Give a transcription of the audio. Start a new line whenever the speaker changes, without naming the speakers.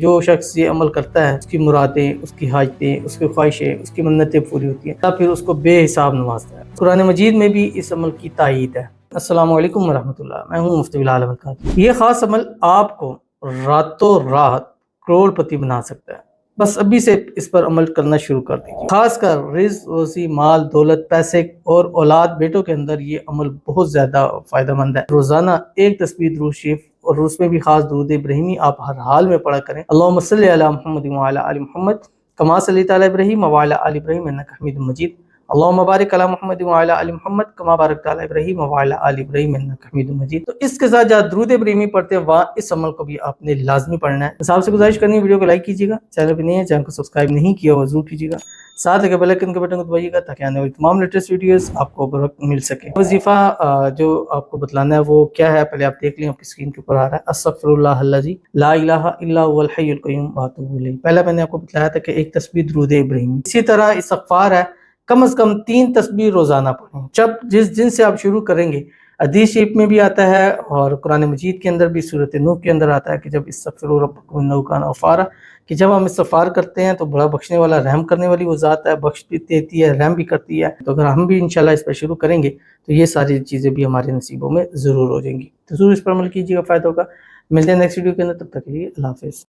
جو شخص یہ عمل کرتا ہے اس کی مرادیں، اس کی حاجتیں، اس کی خواہشیں، اس کی منتیں پوری ہوتی ہیں، یا پھر اس کو بے حساب نوازتا ہے۔ قرآن مجید میں بھی اس عمل کی تائید ہے۔ السلام علیکم ورحمۃ اللہ، میں ہوں مفتی بلال احمد قادری۔ یہ خاص عمل آپ کو راتوں رات کروڑ پتی بنا سکتا ہے، بس ابھی سے اس پر عمل کرنا شروع کر دیجیے۔ خاص کر رزق، روزی، مال، دولت، پیسے اور اولاد بیٹوں کے اندر یہ عمل بہت زیادہ فائدہ مند ہے۔ روزانہ ایک تسبیح درود شریف اور اس میں بھی خاص درود ابراہیمی آپ ہر حال میں پڑھا کریں۔ اللہم صلی علی محمد وعلی آل محمد کما صلیت علی ابراہیم وعلی آل ابراہیم انک حمید مجید۔ اللہم بارک علی محمد وعلی آل محمد کما بارکت علی ابراہیم وعلی آل ابراہیم انک حمید مجید۔ تو اس کے ساتھ جہاں درود ابراہیمی پڑھتے ہیں وہاں اس عمل کو بھی آپ نے لازمی پڑھنا ہے۔ صاحب سے گزارش کرنی ہے ویڈیو کو لائک کیجیے گا، چینل پہ نہیں ہے چینل کو سبسکرائب نہیں کیا ہوا ضرور کیجیے گا، ساتھ لگے بیل آئیکن کے بٹن کو دبائیے گا تاکہ آنے والی تمام لیٹسٹ ویڈیوز آپ کو بر وقت مل سکے۔ وظیفہ جو آپ کو بتلانا ہے وہ کیا ہے، پہلے آپ دیکھ لیں، آپ کی اسکرین کے اوپر آ رہا ہے استغفر اللہ الذی لا الہ الا هو الحی القیوم واتوب الیہ۔ پہلا میں نے آپ کو بتلایا تھا کہ ایک تسبیح درود ابراہیمی، اسی طرح استغفار ہے، کم از کم 3 تسبیح روزانہ پڑھیں۔ جب جس دن سے آپ شروع کریں گے، حدیث شریف میں بھی آتا ہے اور قرآن مجید کے اندر بھی سورۃ نوح کے اندر آتا ہے کہ جب استغفروا ربکم انہ کان غفارا، کہ جب ہم استغفار کرتے ہیں تو بڑا بخشنے والا، رحم کرنے والی وہ ذات ہے، بخش بھی دیتی ہے، رحم بھی کرتی ہے۔ تو اگر ہم بھی انشاءاللہ اس پہ شروع کریں گے تو یہ ساری چیزیں بھی ہمارے نصیبوں میں ضرور ہو جائیں گی۔ تو ضرور اس پر عمل کیجیے گا، فائدہ ہوگا۔ ملتے ہیں نیکسٹ ویڈیو کے اندر، تب تک کے لیے اللہ حافظ۔